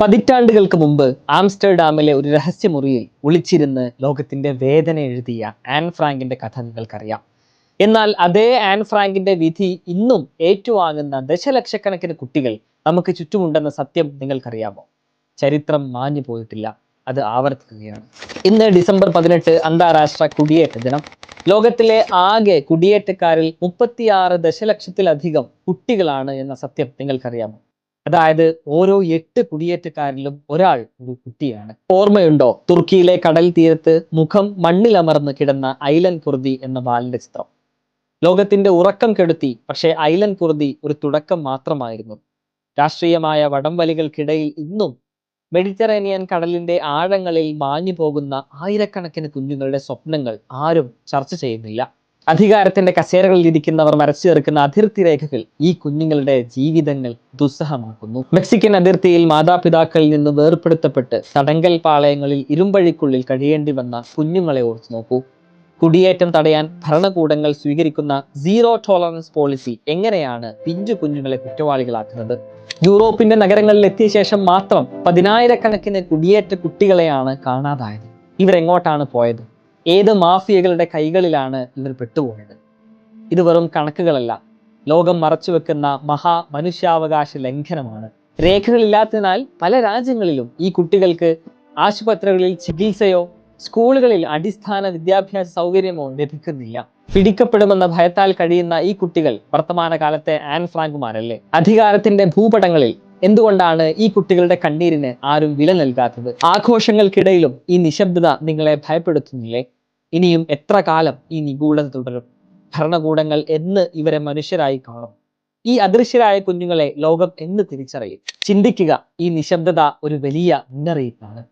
പതിറ്റാണ്ടുകൾക്ക് മുമ്പ് ആംസ്റ്റർഡാമിലെ ഒരു രഹസ്യമുറിയിൽ ഒളിച്ചിരുന്ന് ലോകത്തിന്റെ വേദന എഴുതിയ ആൻ ഫ്രാങ്കിന്റെ കഥ നിങ്ങൾക്കറിയാം. എന്നാൽ അതേ ആൻ ഫ്രാങ്കിന്റെ വിധി ഇന്നും ഏറ്റുവാങ്ങുന്ന ദശലക്ഷക്കണക്കിന് കുട്ടികൾ നമുക്ക് ചുറ്റുമുണ്ടെന്ന സത്യം നിങ്ങൾക്കറിയാമോ? ചരിത്രം മാഞ്ഞു പോയിട്ടില്ല, അത് ആവർത്തിക്കുകയാണ്. ഇന്ന് ഡിസംബർ 18 അന്താരാഷ്ട്ര കുടിയേറ്റ ദിനം. ലോകത്തിലെ ആകെ കുടിയേറ്റക്കാരിൽ 36 ദശലക്ഷത്തിലധികം കുട്ടികളാണ് എന്ന സത്യം നിങ്ങൾക്കറിയാമോ? അതായത് ഓരോ 8 കുടിയേറ്റക്കാരിലും ഒരാൾ ഒരു കുട്ടിയാണ്. ഓർമ്മയുണ്ടോ തുർക്കിയിലെ കടൽ തീരത്ത് മുഖം മണ്ണിലമർന്ന് കിടന്ന ഐലൻ കുർദി എന്ന ബാലന്റെ ചിത്രം? ലോകത്തിന്റെ ഉറക്കം കെടുത്തി. പക്ഷേ ഐലൻ കുർദി ഒരു തുടക്കം മാത്രമായിരുന്നു. രാഷ്ട്രീയമായ വടംവലികൾക്കിടയിൽ ഇന്നും മെഡിറ്ററേനിയൻ കടലിന്റെ ആഴങ്ങളിൽ മാഞ്ഞു പോകുന്ന ആയിരക്കണക്കിന് കുഞ്ഞുങ്ങളുടെ സ്വപ്നങ്ങൾ ആരും ചർച്ച ചെയ്യുന്നില്ല. അധികാരത്തിന്റെ കസേരകളിൽ ഇരിക്കുന്നവർ വരച്ചു ചേർക്കുന്ന അതിർത്തി രേഖകൾ ഈ കുഞ്ഞുങ്ങളുടെ ജീവിതങ്ങൾ ദുസ്സഹമാക്കുന്നു. മെക്സിക്കൻ അതിർത്തിയിൽ മാതാപിതാക്കളിൽ നിന്ന് വേർപെടുത്തപ്പെട്ട് തടങ്കൽ പാളയങ്ങളിൽ ഇരുമ്പഴിക്കുള്ളിൽ കഴിയേണ്ടി വന്ന കുഞ്ഞുങ്ങളെ ഓർത്തു നോക്കൂ. കുടിയേറ്റം തടയാൻ ഭരണകൂടങ്ങൾ സ്വീകരിക്കുന്ന സീറോ ടോളറൻസ് പോളിസി എങ്ങനെയാണ് പിഞ്ചു കുഞ്ഞുങ്ങളെ കുറ്റവാളികളാക്കുന്നത്? യൂറോപ്പിന്റെ നഗരങ്ങളിൽ എത്തിയ ശേഷം മാത്രം 10,000-കണക്കിന് കുടിയേറ്റ കുട്ടികളെയാണ് കാണാതായത്. ഇവരെങ്ങോട്ടാണ് പോയത്? ഏത് മാഫിയകളുടെ കൈകളിലാണ് ഇവർ പെട്ടുപോയത്? ഇത് വെറും കണക്കുകളല്ല, ലോകം മറച്ചുവെക്കുന്ന മനുഷ്യാവകാശ ലംഘനമാണ്. രേഖകളില്ലാത്തതിനാൽ പല രാജ്യങ്ങളിലും ഈ കുട്ടികൾക്ക് ആശുപത്രികളിൽ ചികിത്സയോ സ്കൂളുകളിൽ അടിസ്ഥാന വിദ്യാഭ്യാസ സൗകര്യമോ ലഭിക്കുന്നില്ല. പിടിക്കപ്പെടുമെന്ന ഭയത്താൽ കഴിയുന്ന ഈ കുട്ടികൾ വർത്തമാനകാലത്തെ ആൻ ഫ്രാങ്കുമാരല്ലേ? അധികാരത്തിന്റെ ഭൂപടങ്ങളിൽ എന്തുകൊണ്ടാണ് ഈ കുട്ടികളുടെ കണ്ണീരിന് ആരും വില നൽകാത്തത്? ആഘോഷങ്ങൾക്കിടയിലും ഈ നിശബ്ദത നിങ്ങളെ ഭയപ്പെടുത്തുന്നില്ലേ? ഇനിയും എത്ര കാലം ഈ നിഗൂഢത തുടരും? ഭരണകൂടങ്ങൾ എന്ന് ഇവരെ മനുഷ്യരായി കാണും? ഈ അദൃശ്യരായ കുഞ്ഞുങ്ങളെ ലോകം എന്ന് തിരിച്ചറിയും? ചിന്തിക്കുക, ഈ നിശബ്ദത ഒരു വലിയ മുന്നറിയിപ്പാണ്.